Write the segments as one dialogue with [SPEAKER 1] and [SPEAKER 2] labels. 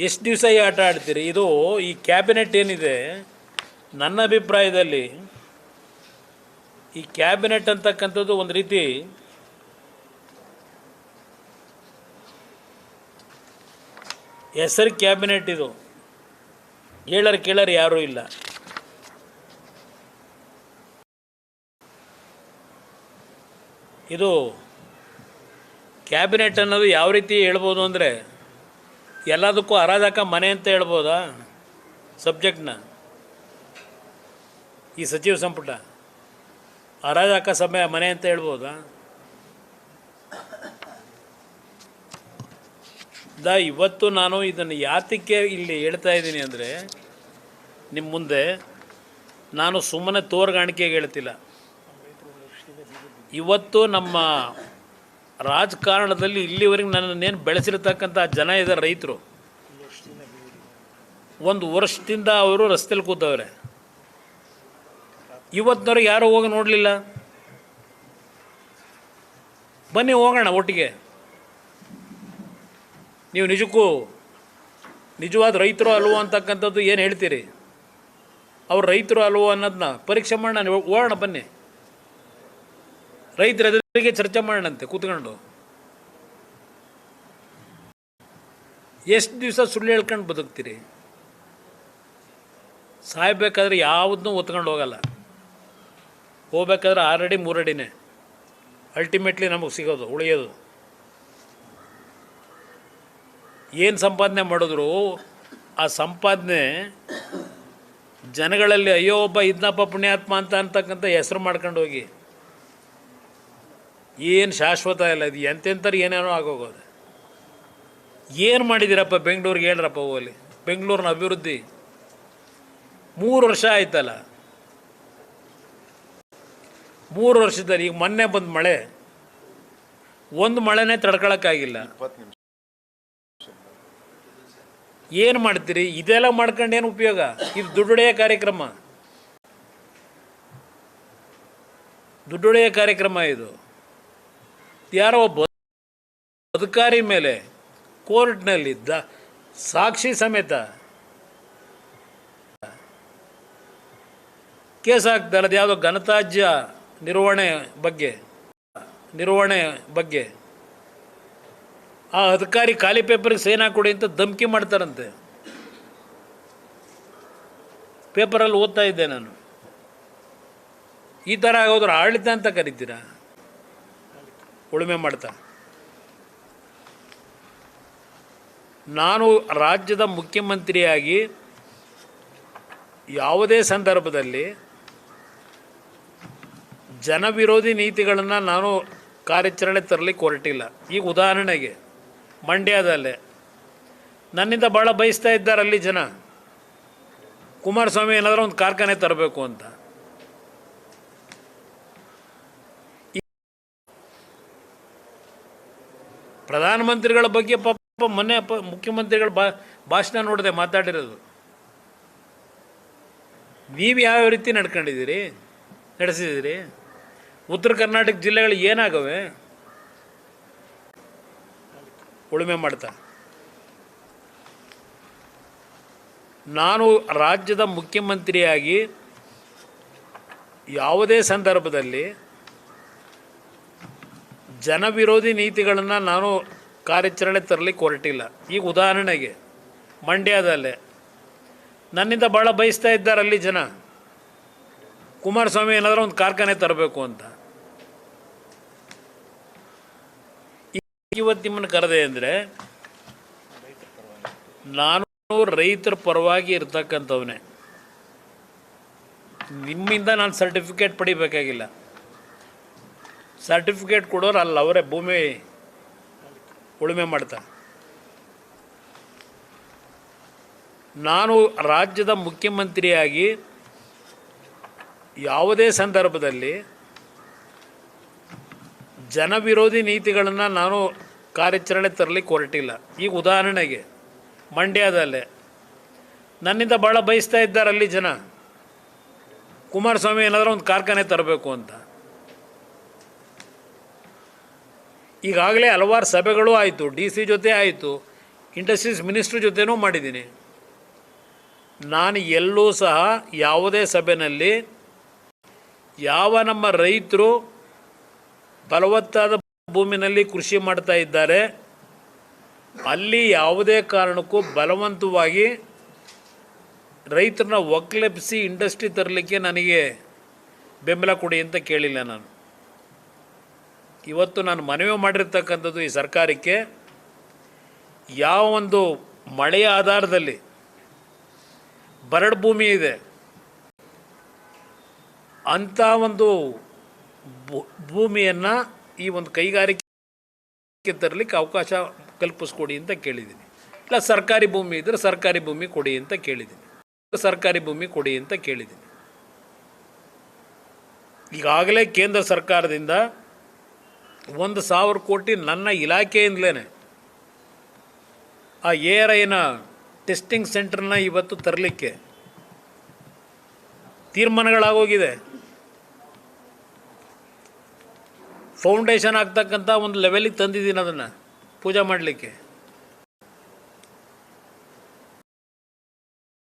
[SPEAKER 1] ಎಷ್ಟು ದಿವಸ ಈ ಆಟ ಆಡ್ತೀರಿ? ಇದು ಈ ಕ್ಯಾಬಿನೆಟ್ ಏನಿದೆ, ನನ್ನ ಅಭಿಪ್ರಾಯದಲ್ಲಿ ಈ ಕ್ಯಾಬಿನೆಟ್ ಅಂತಕ್ಕಂಥದ್ದು ಒಂದು ರೀತಿ ಹೆಸರು ಕ್ಯಾಬಿನೆಟ್. ಇದು ಕೇಳರು ಯಾರೂ ಇಲ್ಲ. ಇದು ಕ್ಯಾಬಿನೆಟ್ ಅನ್ನೋದು ಯಾವ ರೀತಿ ಹೇಳ್ಬೋದು ಅಂದರೆ, ಎಲ್ಲದಕ್ಕೂ ಅರಾಜಕ ಮನೆ ಅಂತ ಹೇಳ್ಬೋದಾ ಸಬ್ಜೆಕ್ಟ್ನ? ಈ ಸಚಿವ ಸಂಪುಟ ಅರಾಜಕ ಸಭೆ ಮನೆ ಅಂತ ಹೇಳ್ಬೋದಾ? ಇವತ್ತು ನಾನು ಇದನ್ನು ಯಾತಕ್ಕೆ ಇಲ್ಲಿ ಹೇಳ್ತಾ ಇದ್ದೀನಿ ಅಂದರೆ, ನಿಮ್ಮ ಮುಂದೆ ನಾನು ಸುಮ್ಮನೆ ತೋರ್ಗಾಣಿಕೆಗೆ ಹೇಳ್ತಿಲ್ಲ. ಇವತ್ತು ನಮ್ಮ ರಾಜಕಾರಣದಲ್ಲಿ ಇಲ್ಲಿವರೆಗೆ ನನ್ನನ್ನೇನು ಬೆಳೆಸಿರ್ತಕ್ಕಂಥ ಜನ ಇದ್ದಾರೆ, ರೈತರು, ಒಂದು ವರ್ಷದಿಂದ ಅವರು ರಸ್ತೆಯಲ್ಲಿ ಕೂತವ್ರೆ. ಇವತ್ತಿನವ್ರಿಗೆ ಯಾರೂ ಹೋಗಿ ನೋಡಲಿಲ್ಲ. ಬನ್ನಿ ಹೋಗೋಣ ಒಟ್ಟಿಗೆ. ನೀವು ನಿಜವಾದ ರೈತರು ಅಲ್ವೋ ಅಂತಕ್ಕಂಥದ್ದು ಏನು ಹೇಳ್ತೀರಿ? ಅವ್ರು ರೈತರು ಅಲ್ವೋ ಅನ್ನೋದನ್ನ ಪರೀಕ್ಷೆ ಮಾಡೋಣ, ಹೋಗೋಣ ಬನ್ನಿ. ರೈತರ ಎದುರಿಗೆ ಚರ್ಚೆ ಮಾಡೋಣಂತೆ ಕೂತ್ಕೊಂಡು. ಎಷ್ಟು ದಿವಸ ಸುಳ್ಳು ಹೇಳ್ಕೊಂಡು ಬದುಕ್ತೀರಿ? ಸಾಯ್ಬೇಕಾದ್ರೆ ಯಾವುದನ್ನೂ ಒತ್ಕೊಂಡು ಹೋಗಲ್ಲ. ಹೋಗ್ಬೇಕಾದ್ರೆ 6 ಅಡಿ 3 ಅಡಿನೇ ಅಲ್ಟಿಮೇಟ್ಲಿ ನಮಗೆ ಸಿಗೋದು, ಉಳಿಯೋದು. ಏನು ಸಂಪಾದನೆ ಮಾಡಿದ್ರು ಆ ಸಂಪಾದನೆ ಜನಗಳಲ್ಲಿ ಅಯ್ಯೋ ಒಬ್ಬ ಇದ್ನಪ್ಪ ಪುಣ್ಯಾತ್ಮ ಅಂತಕ್ಕಂಥ ಹೆಸರು ಮಾಡ್ಕೊಂಡು ಹೋಗಿ ಏನು ಶಾಶ್ವತ ಇಲ್ಲ. ಇದು ಎಂತೆಂಥರು ಏನೇನೋ ಆಗೋಗೋದು. ಏನು ಮಾಡಿದ್ದೀರಪ್ಪ ಬೆಂಗಳೂರಿಗೆ? ಹೇಳ್ರಪ್ಪ ಹೋಗಲಿ. ಬೆಂಗಳೂರಿನ ಅಭಿವೃದ್ಧಿ 3 ವರ್ಷ ಆಯ್ತಲ್ಲ. 3 ವರ್ಷದಲ್ಲಿ ಈಗ ಮೊನ್ನೆ ಬಂದು ಮಳೆ, ಒಂದು ಮಳೆನೇ ತಡ್ಕೊಳಕ್ಕಾಗಿಲ್ಲ. ಏನು ಮಾಡ್ತೀರಿ? ಇದೆಲ್ಲ ಮಾಡ್ಕೊಂಡು ಏನು ಉಪಯೋಗ? ಇದು ದುಡ್ಡುಡೆಯ ಕಾರ್ಯಕ್ರಮ ಇದು. ಯಾರೋ ಒಬ್ಬ ಅಧಿಕಾರಿ ಮೇಲೆ ಕೋರ್ಟ್ನಲ್ಲಿದ್ದ ಸಾಕ್ಷಿ ಸಮೇತ ಕೇಸ್ ಹಾಕ್ತಾರೆ. ಅದು ಯಾವುದೋ ಘನತ್ಯಾಜ್ಯ ನಿರ್ವಹಣೆ ಬಗ್ಗೆ ಆ ಅಧಿಕಾರಿ ಖಾಲಿ ಪೇಪರ್ಗೆ ಸೈನ್ ಹಾಕೊಡಿ ಅಂತ ಧಮಕಿ ಮಾಡ್ತಾರಂತೆ. ಪೇಪರಲ್ಲಿ ಓದ್ತಾ ಇದ್ದೆ ನಾನು. ಈ ಥರ ಆಗೋದ್ರ ಆಡಳಿತ ಅಂತ ಕರಿತೀರಾ? ಉಳುಮೆ ಮಾಡ್ತಾ ನಾನು ರಾಜ್ಯದ ಮುಖ್ಯಮಂತ್ರಿಯಾಗಿ ಯಾವುದೇ ಸಂದರ್ಭದಲ್ಲಿ ಜನವಿರೋಧಿ ನೀತಿಗಳನ್ನು ನಾನು ಕಾರ್ಯಾಚರಣೆ ತರಲಿಕ್ಕೆ ಹೊರಟಿಲ್ಲ. ಈಗ ಉದಾಹರಣೆಗೆ ಮಂಡ್ಯದಲ್ಲೇ ನನ್ನಿಂದ ಭಾಳ ಬಯಸ್ತಾ ಇದ್ದಾರೆ ಅಲ್ಲಿ ಜನ, ಕುಮಾರಸ್ವಾಮಿ ಏನಾದರೂ ಒಂದು ಕಾರ್ಖಾನೆ ತರಬೇಕು ಅಂತ. ಪ್ರಧಾನಮಂತ್ರಿಗಳ ಬಗ್ಗೆ ಪಾಪ ಮೊನ್ನೆ ಮುಖ್ಯಮಂತ್ರಿಗಳ ಭಾಷಣ ನೋಡಿದೆ, ಮಾತಾಡಿರೋದು. ನೀವು ಯಾವ ರೀತಿ ನಡೆಸಿದ್ದೀರಿ? ಉತ್ತರ ಕರ್ನಾಟಕ ಜಿಲ್ಲೆಗಳು ಏನಾಗವೆ ಉಳುಮೆ ಮಾಡ್ತಾ? ನಾನು ರಾಜ್ಯದ ಮುಖ್ಯಮಂತ್ರಿಯಾಗಿ ಯಾವುದೇ ಸಂದರ್ಭದಲ್ಲಿ ಜನವಿರೋಧಿ ನೀತಿಗಳನ್ನು ನಾನು ಕಾರ್ಯಾಚರಣೆ ತರಲಿಕ್ಕೆ ಹೊರಟಿಲ್ಲ. ಈಗ ಉದಾಹರಣೆಗೆ ಮಂಡ್ಯದಲ್ಲೇ ನನ್ನಿಂದ ಭಾಳ ಬಯಸ್ತಾ ಇದ್ದಾರೆ ಅಲ್ಲಿ ಜನ, ಕುಮಾರಸ್ವಾಮಿ ಏನಾದರೂ ಒಂದು ಕಾರ್ಖಾನೆ ತರಬೇಕು ಅಂತ. ಇವತ್ತು ನಿಮ್ಮನ್ನು ಕರೆದೆ ಅಂದರೆ, ನಾನು ರೈತರ ಪರವಾಗಿ ಇರ್ತಕ್ಕಂಥವನೇ. ನಿಮ್ಮಿಂದ ನಾನು ಸರ್ಟಿಫಿಕೇಟ್ ಪಡಿಬೇಕಾಗಿಲ್ಲ. ಸರ್ಟಿಫಿಕೇಟ್ ಕೊಡೋರು ಅಲ್ಲ, ಅವರೇ ಭೂಮಿ ಉಳುಮೆ ಮಾಡ್ತಾ. ನಾನು ರಾಜ್ಯದ ಮುಖ್ಯಮಂತ್ರಿಯಾಗಿ ಯಾವುದೇ ಸಂದರ್ಭದಲ್ಲಿ ಜನವಿರೋಧಿ ನೀತಿಗಳನ್ನು ನಾನು ಕಾರ್ಯಾಚರಣೆ ತರಲಿಕ್ಕೆ ಹೊರಟಿಲ್ಲ. ಈಗ ಉದಾಹರಣೆಗೆ ಮಂಡ್ಯದಲ್ಲೇ ನನ್ನಿಂದ ಭಾಳ ಬಯಸ್ತಾ ಇದ್ದಾರೆ ಅಲ್ಲಿ ಜನ, ಕುಮಾರಸ್ವಾಮಿ ಏನಾದರೂ ಒಂದು ಕಾರ್ಖಾನೆ ತರಬೇಕು ಅಂತ. ಈಗಾಗಲೇ ಹಲವಾರು ಸಭೆಗಳು ಆಯಿತು, DC ಜೊತೆ ಆಯಿತು, ಇಂಡಸ್ಟ್ರೀಸ್ ಮಿನಿಸ್ಟ್ರ್ ಜೊತೆನೂ ಮಾಡಿದ್ದೀನಿ. ನಾನು ಎಲ್ಲೂ ಸಹ ಯಾವುದೇ ಸಭೆಯಲ್ಲಿ ಯಾವ ನಮ್ಮ ರೈತರು ಫಲವತ್ತಾದ ಭೂಮಿನಲ್ಲಿ ಕೃಷಿ ಮಾಡ್ತಾ ಇದ್ದಾರೆ ಅಲ್ಲಿ ಯಾವುದೇ ಕಾರಣಕ್ಕೂ ಬಲವಂತವಾಗಿ ರೈತರನ್ನ ಒಕ್ಕಲೆಬ್ಬಿಸಿ ಇಂಡಸ್ಟ್ರಿ ತರಲಿಕ್ಕೆ ನನಗೆ ಬೆಂಬಲ ಕೊಡಿ ಅಂತ ಕೇಳಿಲ್ಲ. ನಾನು ಇವತ್ತು ನಾನು ಮನವಿ ಮಾಡಿರ್ತಕ್ಕಂಥದ್ದು ಈ ಸರ್ಕಾರಕ್ಕೆ, ಯಾವ ಒಂದು ಮಳೆಯ ಆಧಾರದಲ್ಲಿ ಬರಡು ಭೂಮಿ ಇದೆ ಅಂಥ ಒಂದು ಭೂಮಿಯನ್ನು ಈ ಒಂದು ಕೈಗಾರಿಕೆ ತರಲಿಕ್ಕೆ ಅವಕಾಶ ಕಲ್ಪಿಸ್ಕೊಡಿ ಅಂತ ಕೇಳಿದ್ದೀನಿ. ಇಲ್ಲ ಸರ್ಕಾರಿ ಭೂಮಿ ಇದ್ದರೆ ಸರ್ಕಾರಿ ಭೂಮಿ ಕೊಡಿ ಅಂತ ಕೇಳಿದ್ದೀನಿ. ಈಗಾಗಲೇ ಕೇಂದ್ರ ಸರ್ಕಾರದಿಂದ 1,000 ಕೋಟಿ ನನ್ನ ಇಲಾಖೆಯಿಂದಲೇ ಆ ARIನ ಟೆಸ್ಟಿಂಗ್ ಸೆಂಟರ್ನ ಇವತ್ತು ತರಲಿಕ್ಕೆ ತೀರ್ಮಾನಗಳಾಗೋಗಿದೆ. ಫೌಂಡೇಶನ್ ಆಗ್ತಕ್ಕಂಥ ಒಂದು ಲೆವೆಲಿಗೆ ತಂದಿದ್ದೀನಿ, ಅದನ್ನು ಪೂಜೆ ಮಾಡಲಿಕ್ಕೆ.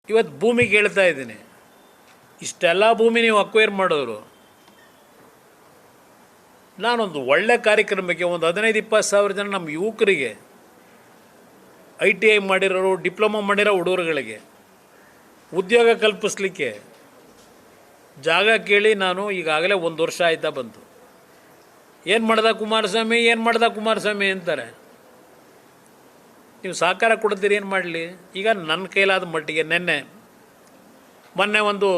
[SPEAKER 1] ಇವತ್ತು ಭೂಮಿ ಕೇಳ್ತಾ ಇದ್ದೀನಿ. ಇಷ್ಟೆಲ್ಲ ಭೂಮಿ ನೀವು ಅಕ್ವೈರ್ ಮಾಡೋರು, ನಾನೊಂದು ಒಳ್ಳೆ ಕಾರ್ಯಕ್ರಮಕ್ಕೆ ಒಂದು 15-20 ಸಾವಿರ ಜನ ನಮ್ಮ ಯುವಕರಿಗೆ, ITI ಮಾಡಿರೋರು, ಡಿಪ್ಲೊಮಾ ಮಾಡಿರೋ ಹುಡುಗರುಗಳಿಗೆ ಉದ್ಯೋಗ ಕಲ್ಪಿಸ್ಲಿಕ್ಕೆ ಜಾಗ ಕೇಳಿ ನಾನು ಈಗಾಗಲೇ 1 ವರ್ಷ ಆಯ್ತಾ ಬಂತು. ಏನು ಮಾಡ್ದ ಕುಮಾರಸ್ವಾಮಿ ಅಂತಾರೆ. ನೀವು ಸಹಕಾರ ಕೊಡ್ತೀರಿ, ಏನು ಮಾಡಲಿ? ಈಗ ನನ್ನ ಕೈಲಾದ ಮಟ್ಟಿಗೆ ಮೊನ್ನೆ ಒಂದು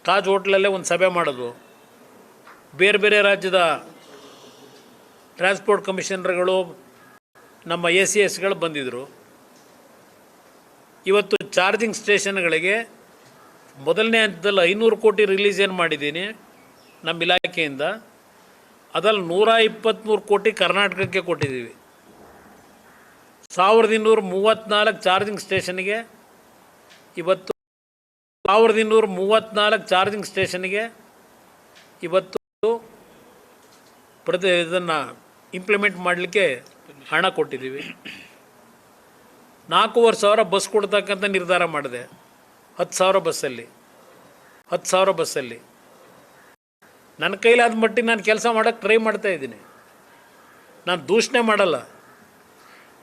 [SPEAKER 1] ತಾಜ್ ಹೋಟ್ಲಲ್ಲೇ ಒಂದು ಸಭೆ ಮಾಡೋದು, ಬೇರೆ ಬೇರೆ ರಾಜ್ಯದ ಟ್ರಾನ್ಸ್ಪೋರ್ಟ್ ಕಮಿಷನರ್ಗಳು, ನಮ್ಮ ACSಗಳು ಬಂದಿದ್ದರು. ಇವತ್ತು ಚಾರ್ಜಿಂಗ್ ಸ್ಟೇಷನ್ಗಳಿಗೆ ಮೊದಲನೇ ಹಂತದಲ್ಲಿ 500 ಕೋಟಿ ರಿಲೀಸ್ ಏನು ಮಾಡಿದ್ದೀನಿ ನಮ್ಮ ಇಲಾಖೆಯಿಂದ, ಅದರಲ್ಲಿ 123 ಕೋಟಿ ಕರ್ನಾಟಕಕ್ಕೆ ಕೊಟ್ಟಿದ್ದೀವಿ. 1234 ಚಾರ್ಜಿಂಗ್ ಸ್ಟೇಷನ್ಗೆ ಇವತ್ತು 1234 ಚಾರ್ಜಿಂಗ್ ಸ್ಟೇಷನ್ಗೆ ಇವತ್ತು ಇದನ್ನು ಇಂಪ್ಲಿಮೆಂಟ್ ಮಾಡಲಿಕ್ಕೆ ಹಣ ಕೊಟ್ಟಿದ್ದೀವಿ. 4,500 ಬಸ್ ಕೊಡ್ತಕ್ಕಂಥ ನಿರ್ಧಾರ ಮಾಡಿದೆ. 10,000 ಬಸ್ಸಲ್ಲಿ ನನ್ನ ಕೈಲಾದ ಮಟ್ಟಿಗೆ ನಾನು ಕೆಲಸ ಮಾಡೋಕ್ಕೆ ಟ್ರೈ ಮಾಡ್ತಾಯಿದ್ದೀನಿ. ನಾನು ದೂಷಣೆ ಮಾಡಲ್ಲ.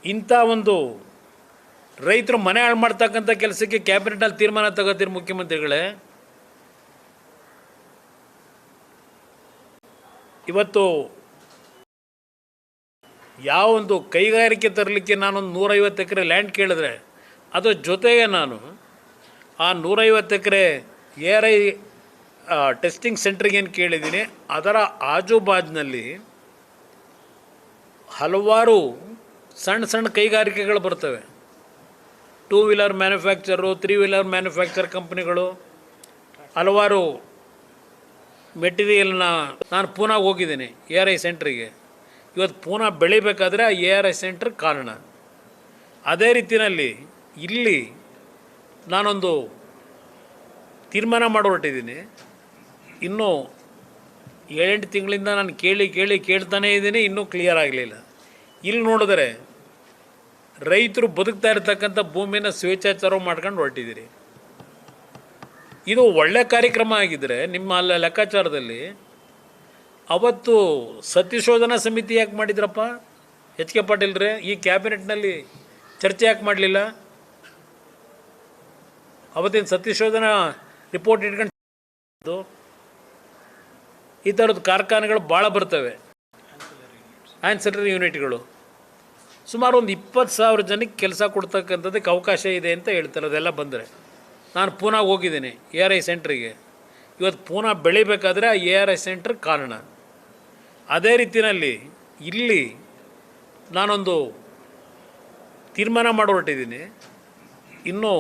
[SPEAKER 1] ಇಂಥ ಒಂದು ರೈತರು ಮನೆ ಹಾಳು ಮಾಡ್ತಕ್ಕಂಥ ಕೆಲಸಕ್ಕೆ ಕ್ಯಾಬಿನೆಟಲ್ಲಿ ತೀರ್ಮಾನ ತಗೋತೀರಿ ಮುಖ್ಯಮಂತ್ರಿಗಳೇ. ಇವತ್ತು ಯಾವ ಒಂದು ಕೈಗಾರಿಕೆ ತರಲಿಕ್ಕೆ ನಾನೊಂದು 150 ಎಕರೆ ಲ್ಯಾಂಡ್ ಕೇಳಿದ್ರೆ ಅದ್ರ ಜೊತೆಗೆ ನಾನು ಆ 150 ಎಕರೆ ARI ಟೆಸ್ಟಿಂಗ್ ಸೆಂಟ್ರಿಗೆ ಏನು ಕೇಳಿದ್ದೀನಿ, ಅದರ ಆಜುಬಾಜಿನಲ್ಲಿ ಹಲವಾರು ಸಣ್ಣ ಕೈಗಾರಿಕೆಗಳು ಬರ್ತವೆ. 2 ವೀಲರ್ ಮ್ಯಾನುಫ್ಯಾಕ್ಚರು, 3 ವೀಲರ್ ಮ್ಯಾನುಫ್ಯಾಕ್ಚರ್ ಕಂಪ್ನಿಗಳು, ಹಲವಾರು ಮೆಟೀರಿಯಲ್ನ ನಾನು ಪೂನಾಗೆ ಹೋಗಿದ್ದೀನಿ ARI ಸೆಂಟ್ರಿಗೆ. ಇವತ್ತು ಪೂನಾ ಬೆಳಿಬೇಕಾದ್ರೆ ಆ ARI ಸೆಂಟ್ರ್ ಕಾರಣ. ಅದೇ ರೀತಿಯಲ್ಲಿ ಇಲ್ಲಿ ನಾನೊಂದು ತೀರ್ಮಾನ ಹೊರಟಿದ್ದೀನಿ. ಇನ್ನೂ 7-8 ತಿಂಗಳಿಂದ ನಾನು ಕೇಳ್ತಾನೇ ಇದ್ದೀನಿ, ಇನ್ನೂ ಕ್ಲಿಯರ್ ಆಗಲಿಲ್ಲ. ಇಲ್ಲಿ ನೋಡಿದ್ರೆ ರೈತರು ಬದುಕ್ತಾ ಇರ್ತಕ್ಕಂಥ ಭೂಮಿನ ಸ್ವೇಚ್ಛಾಚಾರ ಮಾಡ್ಕೊಂಡು ಹೊರಟಿದ್ದೀರಿ. ಇದು ಒಳ್ಳೆ ಕಾರ್ಯಕ್ರಮ ಆಗಿದ್ದರೆ ನಿಮ್ಮ ಲೆಕ್ಕಾಚಾರದಲ್ಲಿ ಅವತ್ತು ಸತ್ಯಶೋಧನಾ ಸಮಿತಿ ಯಾಕೆ ಮಾಡಿದ್ರಪ್ಪ H K ಪಾಟೀಲ್ರೇ? ಈ ಕ್ಯಾಬಿನೆಟ್ನಲ್ಲಿ ಚರ್ಚೆ ಯಾಕೆ ಮಾಡಲಿಲ್ಲ? ಅವತ್ತಿನ ಸತ್ಯಶೋಧನಾ ರಿಪೋರ್ಟ್ ಇಟ್ಕೊಂಡು ಈ ಥರದ್ದು ಕಾರ್ಖಾನೆಗಳು ಭಾಳ ಬರ್ತವೆ, ಆನ್ಸಲರಿ ಯೂನಿಟ್ಗಳು. ಸುಮಾರು ಒಂದು 20,000 ಜನಕ್ಕೆ ಕೆಲಸ ಕೊಡ್ತಕ್ಕಂಥದ್ದಕ್ಕೆ ಅವಕಾಶ ಇದೆ ಅಂತ ಹೇಳ್ತಾರೆ. ಅದೆಲ್ಲ ಬಂದರೆ ನಾನು ಪೂನಾಗೆ ಹೋಗಿದ್ದೀನಿ ARI ಸೆಂಟ್ರಿಗೆ. ಇವತ್ತು ಪೂನಾ ಬೆಳಿಬೇಕಾದ್ರೆ ಆ ARI ಸೆಂಟ್ರ್ ಕಾರಣ. ಅದೇ ರೀತಿಯಲ್ಲಿ ಇಲ್ಲಿ ನಾನೊಂದು ತೀರ್ಮಾನ ಹೊರಟಿದ್ದೀನಿ. ಇನ್ನೂ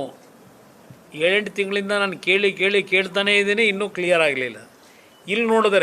[SPEAKER 1] 7-8 ತಿಂಗಳಿಂದ ನಾನು ಕೇಳ್ತಾನೇ ಇದ್ದೀನಿ, ಇನ್ನೂ ಕ್ಲಿಯರ್ ಆಗಲಿಲ್ಲ. ಇಲ್ಲಿ ನೋಡಿದ್ರೆ